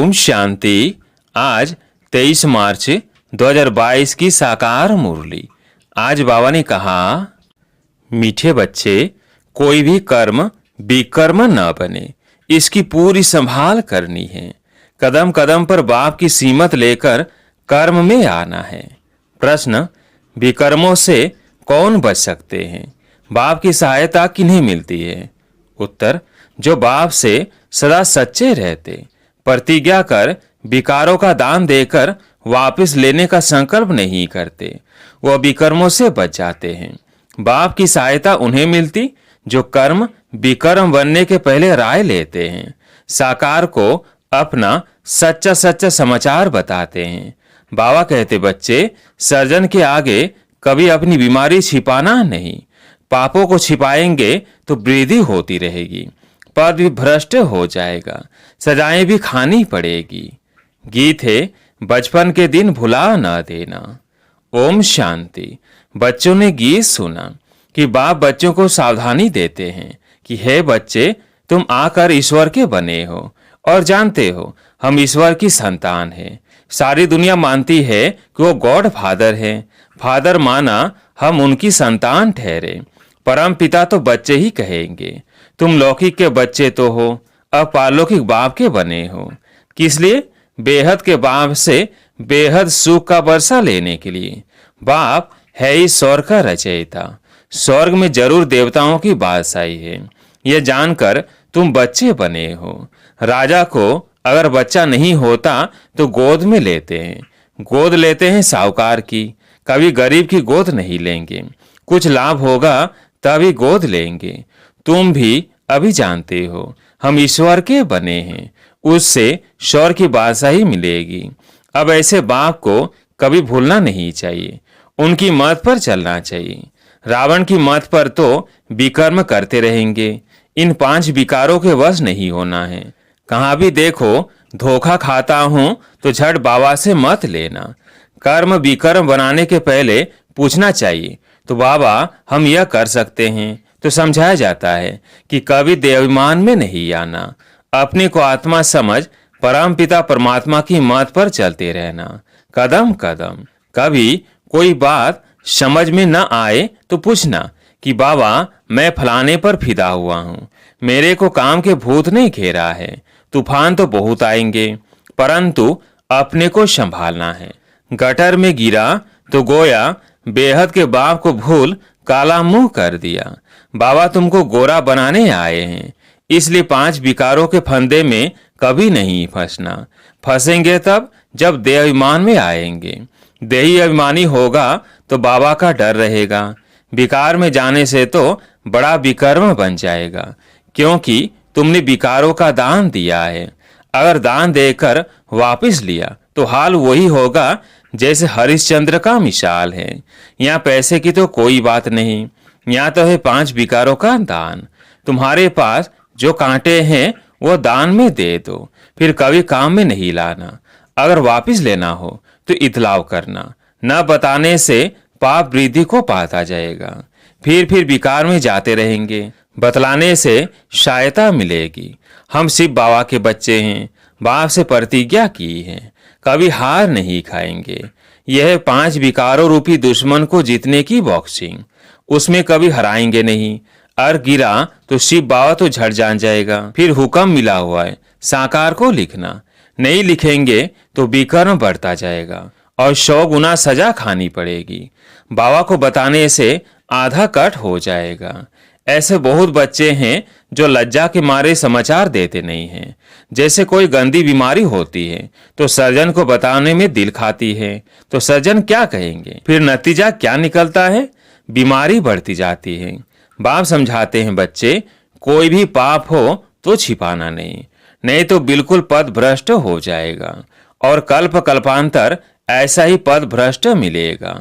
ओम शांति। आज 23 मार्च 2022 की साकार मुरली। आज बाबा ने कहा, मीठे बच्चे, कोई भी कर्म विकर्म न बने, इसकी पूरी संभाल करनी है। कदम कदम पर बाप की सीमत लेकर कर्म में आना है। प्रश्न, विकर्मों से कौन बच सकते हैं? बाप की सहायता किन्हें मिलती है? उत्तर, जो बाप से सदा सच्चे रहते, प्रतिज्ञा कर विकारों का दान देकर वापस लेने का संकल्प नहीं करते, वह विकर्मों से बच जाते हैं। बाप की सहायता उन्हें मिलती जो कर्म विकर्म बनने के पहले राय लेते हैं, साकार को अपना सच्चा सच्चा समाचार बताते हैं। बाबा कहते, बच्चे, सर्जन के आगे कभी अपनी बीमारी छिपाना नहीं। पापों को छिपाएंगे तो वृद्धि होती रहेगी, पद भी भ्रष्ट हो जाएगा, सजाएं भी खानी पड़ेगी। गीत है, बचपन के दिन भुला न देना। ओम शांति। बच्चों ने गीत सुना कि बाप बच्चों को सावधानी देते हैं कि हे बच्चे, तुम आकर ईश्वर के बने हो और जानते हो हम ईश्वर की संतान है। सारी दुनिया मानती है कि वो गॉड फादर है। फादर माना हम उनकी संतान ठहरे। परम पिता तो बच्चे ही कहेंगे। तुम लौकिक के बच्चे तो हो, अब पारलौकिक बाप के बने हो। किस लिए? बेहद के बाप से बेहद सुख का वर्षा लेने के लिए। बाप है ही स्वर्ग का रचयिता। स्वर्ग में जरूर देवताओं की बादशाही है, यह जानकर तुम बच्चे बने हो। राजा को अगर बच्चा नहीं होता तो गोद में लेते हैं। गोद लेते हैं साहूकार की, कभी गरीब की गोद नहीं लेंगे। कुछ लाभ होगा तभी गोद लेंगे। तुम भी अभी जानते हो हम ईश्वर के बने हैं, उससे स्वर्ग की बादशाही मिलेगी। अब ऐसे बाप को कभी भूलना नहीं चाहिए, उनकी मत पर चलना चाहिए। रावण की मत पर तो विकर्म करते रहेंगे। इन 5 विकारों के वश नहीं होना है। कहाँ भी देखो धोखा खाता हूं तो झट बाबा से मत लेना। कर्म विकर्म बनाने के पहले पूछना चाहिए, तो बाबा हम यह कर सकते हैं, तो समझाया जाता है कि कभी देवाभिमान में नहीं आना। अपने को आत्मा समझ परम पिता परमात्मा की मत पर चलते रहना, कदम कदम। कभी कोई बात समझ में न आए तो पूछना कि बाबा मैं फलाने पर फिदा हुआ हूँ, मेरे को काम के भूत नहीं घेरा है। तूफान तो बहुत आएंगे, परंतु अपने को संभालना है। गटर में गिरा तो गोया बेहद के बाप को भूल काला मुंह कर दिया। बाबा तुमको गोरा बनाने आए हैं, इसलिए 5 विकारों के फंदे में कभी नहीं फंसना। फंसेंगे तब जब देह अभिमान में आएंगे। देही अभिमानी होगा तो बाबा का डर रहेगा। विकार में जाने से तो बड़ा विकर्म बन जाएगा, क्योंकि तुमने विकारों का दान दिया है। अगर दान देकर वापस लिया तो हाल वही होगा जैसे हरिश्चंद्र का मिसाल है। यहाँ पैसे की तो कोई बात नहीं, यहाँ तो है 5 विकारों का दान। तुम्हारे पास जो कांटे हैं वो दान में दे दो, फिर कभी काम में नहीं लाना। अगर वापस लेना हो तो इतलाव करना, न बताने से पाप वृद्धि को पाता जाएगा। फिर विकार में जाते रहेंगे। बतलाने से सहायता मिलेगी। हम शिव बाबा के बच्चे हैं, बाप से प्रतिज्ञा की है, कभी हार नहीं खाएंगे। यह 5 विकारों रूपी दुश्मन को जीतने की बॉक्सिंग, उसमें कभी हराएंगे नहीं। अर गिरा तो शिव बाबा तो झड़ जान जाएगा। फिर हुक्म मिला हुआ है साकार को लिखना, नहीं लिखेंगे तो विकर्म बढ़ता जाएगा और 100 गुना सजा खानी पड़ेगी। बाबा को बताने से आधा कट हो जाएगा। ऐसे बहुत बच्चे हैं जो लज्जा के मारे समाचार देते नहीं हैं। जैसे कोई गंदी बीमारी होती है तो सर्जन को बताने में दिल खाती है, तो सर्जन क्या कहेंगे? फिर नतीजा क्या निकलता है? बीमारी बढ़ती जाती है। बाप समझाते हैं, बच्चे, कोई भी पाप हो तो छिपाना नहीं, नहीं तो बिल्कुल पद भ्रष्ट हो जाएगा और कल्प कल्पांतर ऐसा ही पद भ्रष्ट मिलेगा।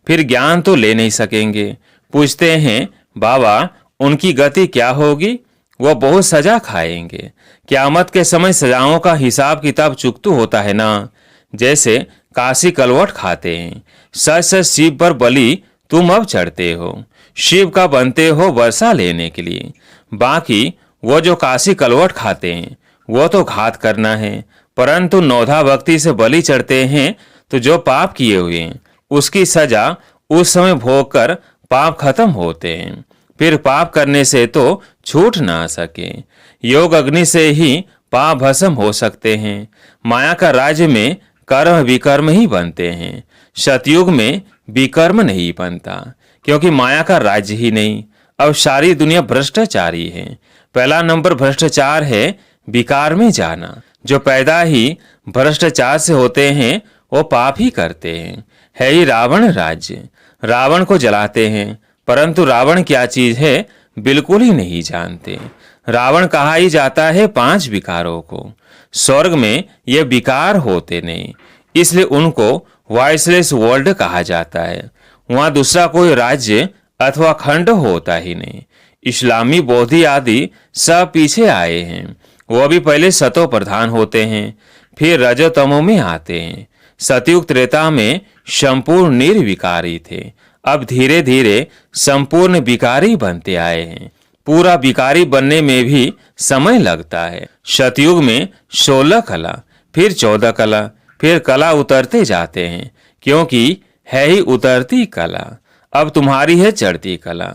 फिर ज्ञान तो ले नहीं सकेंगे। पूछते हैं, बाबा उनकी गति क्या होगी? वो बहुत सजा खाएंगे। क़यामत के समय सजाओं का हिसाब किताब चुकतू होता है ना। जैसे काशी कलवट खाते हैं, सच सच शिव पर बलि तुम अब चढ़ते हो, शिव का बनते हो वर्षा लेने के लिए। बाकी वो जो काशी कलवट खाते हैं वो तो घात करना है, परंतु नौधा भक्ति से बलि चढ़ते हैं तो जो पाप किए हुए हैं उसकी सजा उस समय भोग कर पाप खत्म होते हैं, फिर पाप करने से तो छूट ना सके। योग अग्नि से ही पाप भस्म हो सकते हैं। माया का राज्य में कर्म विकर्म ही बनते हैं, सतयुग में विकर्म नहीं बनता, क्योंकि माया का राज्य ही नहीं। अब सारी दुनिया भ्रष्टाचारी है। पहला नंबर भ्रष्टाचार है विकार में जाना। जो पैदा ही भ्रष्टाचार से होते हैं वो पाप ही करते हैं। है ही रावण राज्य, रावण को जलाते हैं, परंतु रावण क्या चीज है बिल्कुल ही नहीं जानते। रावण कहा ही जाता है 5 विकारों को। स्वर्ग में ये विकार होते नहीं, इसलिए उनको वॉइसलेस वर्ल्ड कहा जाता है। वहां दूसरा कोई राज्य अथवा खंड होता ही नहीं। इस्लामी बौद्धि आदि सब पीछे आए हैं। वो भी पहले सतो प्रधान होते हैं, फिर रजोतमो में आते हैं। सतयुग त्रेता में संपूर्ण निर्विकारी थे, अब धीरे धीरे संपूर्ण विकारी बनते आए हैं। पूरा विकारी बनने में भी समय लगता है। सतयुग में 16 कला, फिर 14 कला, फिर कला उतरते जाते हैं, क्योंकि है ही उतरती कला। अब तुम्हारी है चढ़ती कला।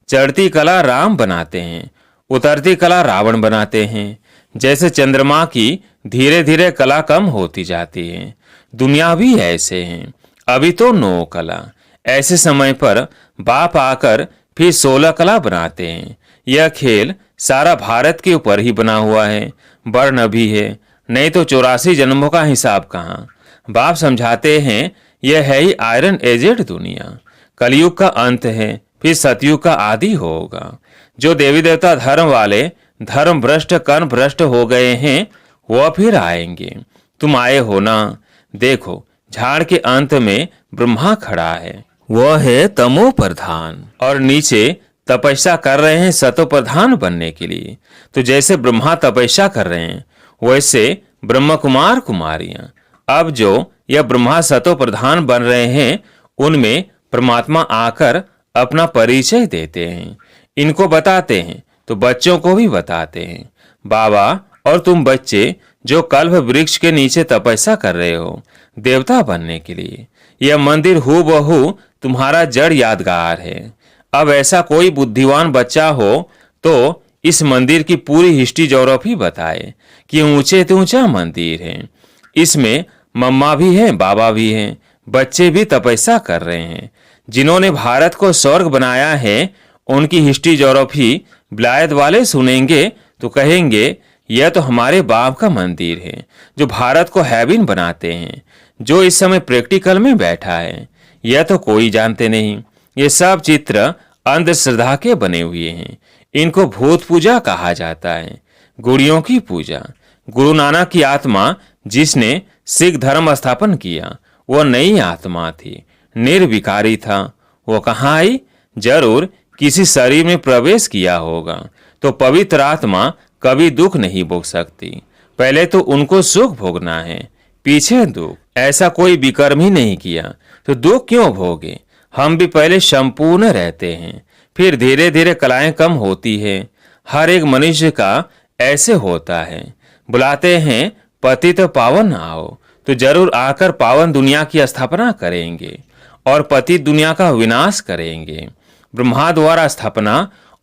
चढ़ती कला राम बनाते हैं, उतरती कला रावण बनाते हैं। जैसे चंद्रमा की धीरे धीरे कला कम होती जाती है, दुनिया भी ऐसे हैं। अभी तो 9 कला। ऐसे समय पर बाप आकर फिर 16 कला बनाते हैं। यह खेल सारा भारत के ऊपर ही बना हुआ है। वर्ण भी है, नहीं तो 84 जन्मों का हिसाब कहाँ। बाप समझाते हैं यह है ही आयरन एजेड दुनिया। कलयुग का अंत है, फिर सतयुग का आदि होगा। जो देवी देवता धर्म वाले धर्म भ्रष्ट कर्म भ्रष्ट हो गए हैं वह फिर आएंगे। तुम आए हो ना। देखो झाड़ के अंत में ब्रह्मा खड़ा है, वह है तमो प्रधान, और नीचे तपस्या कर रहे हैं सतो प्रधान बनने के लिए। तो जैसे ब्रह्मा तपस्या कर रहे हैं वैसे ब्रह्म कुमार कुमारियां, अब जो यह ब्रह्मा सतो प्रधान बन रहे हैं उनमें परमात्मा आकर अपना परिचय देते हैं। इनको बताते हैं तो बच्चों को भी बताते हैं। बाबा और तुम बच्चे जो कल्प वृक्ष के नीचे तपस्या कर रहे हो देवता बनने के लिए, यह मंदिर हूबहू तुम्हारा जड़ यादगार है। अब ऐसा कोई बुद्धिमान बच्चा हो तो इस मंदिर की पूरी हिस्ट्री ज्योग्राफी बताए कि ऊंचे से ऊंचा मंदिर है। इसमें मम्मा भी हैं, बाबा भी हैं, बच्चे भी तपस्या कर रहे हैं। जिन्होंने भारत को स्वर्ग बनाया है उनकी हिस्ट्री ज्योग्राफी विलायत वाले सुनेंगे तो कहेंगे यह तो हमारे बाप का मंदिर है जो भारत को हेवन बनाते हैं, जो इस समय प्रैक्टिकल में बैठा है। यह तो कोई जानते नहीं। ये सब चित्र अंधश्रद्धा के बने हुए हैं। इनको भूत पूजा कहा जाता है, गुड़ियों की पूजा। गुरु नानक की आत्मा जिसने सिख धर्म स्थापन किया वह नई आत्मा थी, निर्विकारी था। वो कहाँ आई? जरूर किसी शरीर में प्रवेश किया होगा। तो पवित्र आत्मा कभी दुख नहीं भोग सकती। पहले तो उनको सुख भोगना है, पीछे दुख। ऐसा कोई विकर्म ही नहीं किया तो दुख क्यों भोगे? हम भी पहले संपूर्ण रहते हैं, फिर धीरे धीरे कलाएं कम होती है। हर एक मनुष्य का ऐसे होता है। बुलाते हैं पतित पावन आओ, तो जरूर आकर पावन दुनिया की स्थापना करेंगे और पतित दुनिया का विनाश करेंगे। ब्रह्मा द्वारा स्थापना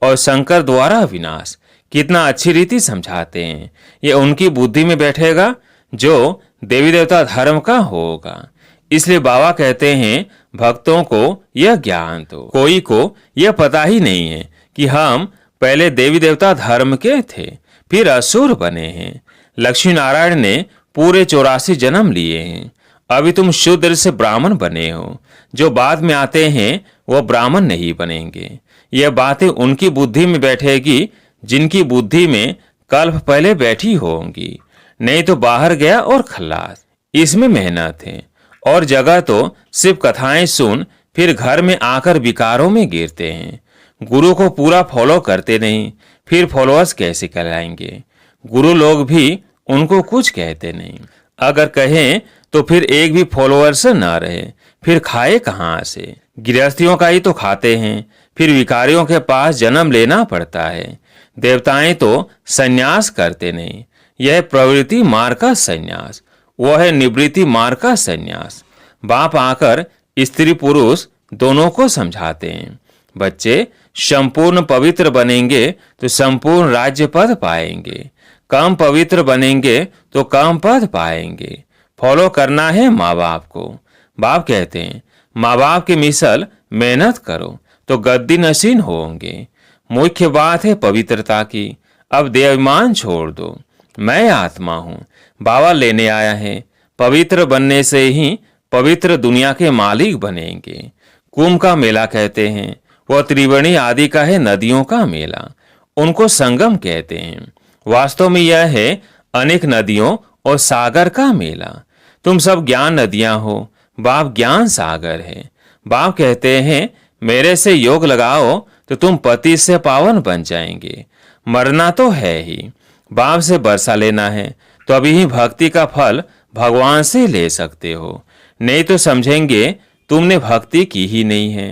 और शंकर द्वारा विनाश, कितना अच्छी रीति समझाते हैं। ये उनकी बुद्धि में बैठेगा जो देवी देवता धर्म का होगा। इसलिए बाबा कहते हैं भक्तों को यह ज्ञान दो। कोई को यह पता ही नहीं है कि हम पहले देवी देवता धर्म के थे, फिर असुर बने हैं। लक्ष्मी नारायण ने पूरे 84 जन्म लिए हैं। अभी तुम शूद्र से ब्राह्मण बने हो। जो बाद में आते हैं वो ब्राह्मण नहीं बनेंगे। यह बातें उनकी बुद्धि में बैठेगी जिनकी बुद्धि में कल्प पहले बैठी होंगी, नहीं तो बाहर गया और खल्लास। इसमें मेहनत है। और जगह तो सिर्फ कथाएं सुन फिर घर में आकर विकारों में गिरते हैं। गुरु को पूरा फॉलो करते नहीं, फिर फॉलोअर्स कैसे कहलाएंगे? गुरु लोग भी उनको कुछ कहते नहीं। अगर कहें तो फिर एक भी फॉलोअर्स न रहे, फिर खाए कहाँ से? गृहस्थियों का ही तो खाते हैं, फिर विकारियों के पास जन्म लेना पड़ता है। देवताएं तो संन्यास करते नहीं, यह प्रवृत्ति मार्ग का संन्यास, वह है निवृत्ति मार्ग का संन्यास। बाप आकर स्त्री पुरुष दोनों को समझाते हैं। बच्चे संपूर्ण पवित्र बनेंगे तो संपूर्ण राज्य पद पाएंगे, कम पवित्र बनेंगे तो कम पद पाएंगे। फॉलो करना है माँ बाप को। बाप कहते हैं माँ बाप की मिसल मेहनत करो तो गद्दी नशीन होंगे। मुख्य बात है पवित्रता की। अब देवाभिमान छोड़ दो। मैं आत्मा हूँ, बाबा लेने आया है। पवित्र बनने से ही पवित्र दुनिया के मालिक बनेंगे। कुंभ का मेला कहते हैं, वह त्रिवेणी आदि का है नदियों का मेला, उनको संगम कहते हैं। वास्तव में यह है अनेक नदियों और सागर का मेला। तुम सब ज्ञान नदियां हो, बाप ज्ञान सागर है। बाप कहते हैं मेरे से योग लगाओ तो तुम पति से पावन बन जाएंगे। मरना तो है ही, बाप से बरसा लेना है तो अभी ही भक्ति का फल भगवान से ले सकते हो, नहीं तो समझेंगे तुमने भक्ति की ही नहीं है।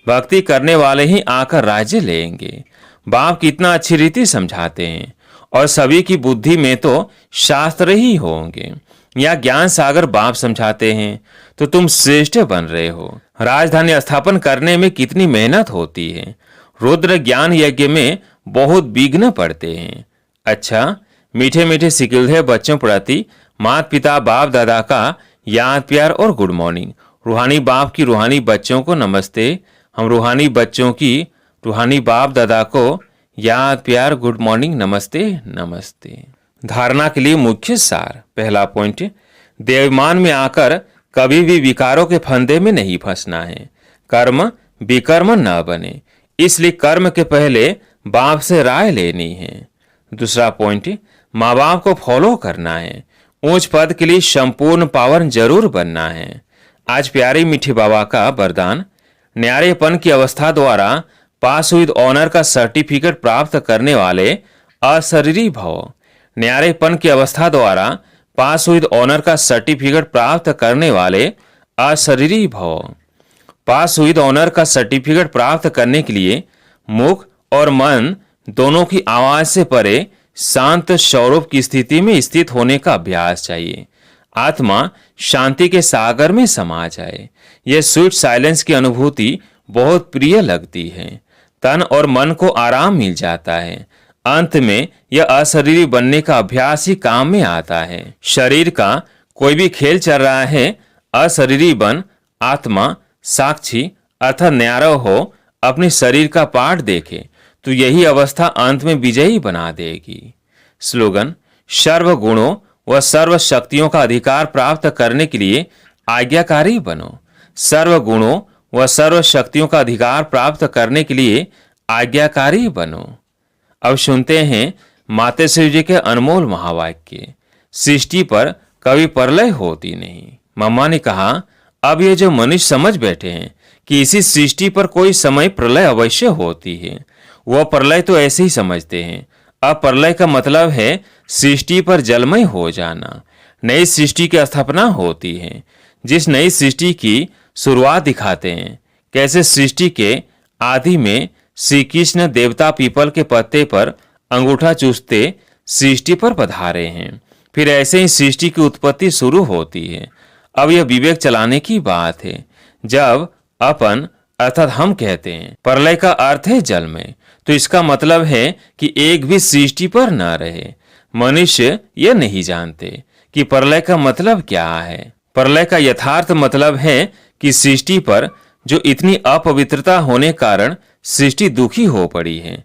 भक्ति करने वाले ही आकर राज्य लेंगे। बाप कितना अच्छी रीति समझाते हैं और सभी की बुद्धि में तो शास्त्र ही होंगे। या ज्ञान सागर बाप समझाते हैं तो तुम श्रेष्ठ बन रहे हो। राजधानी स्थापन करने में कितनी मेहनत होती है। रुद्र ज्ञान यज्ञ में बहुत विघ्न पड़ते हैं। अच्छा, मीठे मीठे सिकिलधे बच्चों प्रति माता पिता बाप दादा का याद प्यार और गुड मॉर्निंग। रूहानी बाप की रूहानी बच्चों को नमस्ते। हम रूहानी बच्चों की रूहानी बाप दादा को याद प्यार गुड मॉर्निंग नमस्ते नमस्ते। धारणा के लिए मुख्य सार। पहला पॉइंट, देवाभिमान में आकर कभी भी विकारों के फंदे में नहीं फंसना है। कर्म विकर्म न बने, इसलिए कर्म के पहले बाप से राय लेनी है। दूसरा पॉइंट, माँ बाप को फॉलो करना है। ऊंच पद के लिए संपूर्ण पावन जरूर बनना है। आज प्यारे मीठे बाबा का वरदान, न्यारेपन की अवस्था द्वारा पास विद ऑनर का सर्टिफिकेट प्राप्त करने वाले अशरीरी भव। न्यारेपन की अवस्था द्वारा पास विद ऑनर का सर्टिफिकेट प्राप्त करने वाले अशरीरी भव। पास विद ऑनर का सर्टिफिकेट प्राप्त करने के लिए मुख और मन दोनों की आवाज से परे शांत स्वरूप की स्थिति में स्थित होने का अभ्यास चाहिए। आत्मा शांति के सागर में समा जाए। यह स्वीट साइलेंस की अनुभूति बहुत प्रिय लगती है। तन और मन को आराम मिल जाता है। अंत में यह अशरीरी बनने का अभ्यास ही काम में आता है। शरीर का कोई भी खेल चल रहा है, अशरीरी बन आत्मा साक्षी अर्थात न्यारो हो अपने शरीर का पाठ देखे तो यही अवस्था अंत में विजयी बना देगी। स्लोगन, सर्व गुणों व सर्व शक्तियों का अधिकार प्राप्त करने के लिए आज्ञाकारी बनो। सर्व गुणों व सर्व शक्तियों का अधिकार प्राप्त करने के लिए आज्ञाकारी बनो। अब सुनते हैं माते शिव जी के अनमोल महावाक्य। सृष्टि पर कभी प्रलय होती नहीं। मम्मा ने कहा, अब ये जो मनुष्य समझ बैठे हैं कि इसी सृष्टि पर कोई समय प्रलय अवश्य होती है, वह प्रलय तो ऐसे ही समझते हैं। अब प्रलय का मतलब है सृष्टि पर जलमय हो जाना। नई सृष्टि की स्थापना होती है। जिस नई सृष्टि की शुरुआत दिखाते हैं, कैसे सृष्टि के आदि में श्री कृष्ण देवता पीपल के पत्ते पर अंगूठा चूसते सृष्टि पर पधारे हैं, फिर ऐसे ही सृष्टि की उत्पत्ति शुरू होती है। अब यह विवेक चलाने की बात है। जब अपन अर्थात हम कहते हैं प्रलय का अर्थ है जल में, तो इसका मतलब है कि एक भी सृष्टि पर न रहे। मनुष्य यह नहीं जानते कि प्रलय का मतलब क्या है। प्रलय का यथार्थ मतलब है कि सृष्टि पर जो इतनी अपवित्रता होने कारण सृष्टि दुखी हो पड़ी है,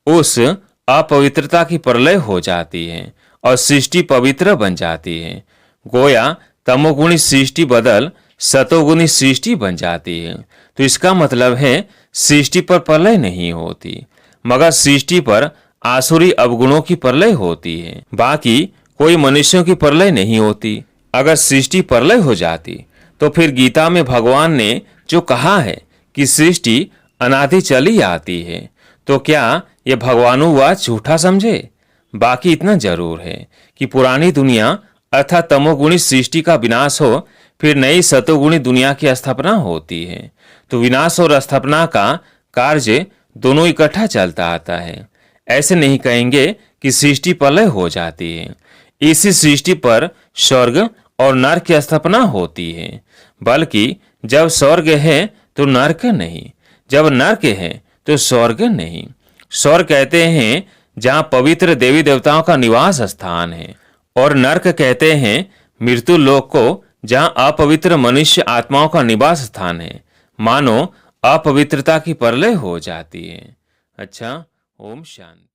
उस अपवित्रता की प्रलय हो जाती है और सृष्टि पवित्र बन जाती है। गोया तमोगुणी सृष्टि बदल सतोगुणी सृष्टि बन जाती है। तो इसका मतलब है सृष्टि पर प्रलय नहीं होती, मगर सृष्टि पर आसुरी अवगुणों की प्रलय होती है। बाकी कोई मनुष्यों की प्रलय नहीं होती। अगर सृष्टि प्रलय हो जाती तो फिर गीता में भगवान ने जो कहा है कि सृष्टि अनादि चली आती है, तो क्या ये भगवानुवाद झूठा समझे? बाकी इतना जरूर है कि पुरानी दुनिया अर्थात तमोगुणी सृष्टि का विनाश हो, फिर नई सतोगुणी दुनिया की स्थापना होती है। तो विनाश और स्थापना का कार्य दोनों इकट्ठा चलता आता है। ऐसे नहीं कहेंगे कि सृष्टि प्रलय हो जाती है। इसी सृष्टि पर स्वर्ग और नरक की स्थापना होती है, बल्कि जब स्वर्ग है तो नरक नहीं, जब नरक है तो स्वर्ग नहीं। स्वर्ग कहते हैं जहां पवित्र देवी देवताओं का निवास स्थान है, और नरक कहते हैं मृत्यु लोक को, जहां अपवित्र मनुष्य आत्माओं का निवास स्थान है, मानो अपवित्रता की परलय हो जाती है। अच्छा, ओम शांति।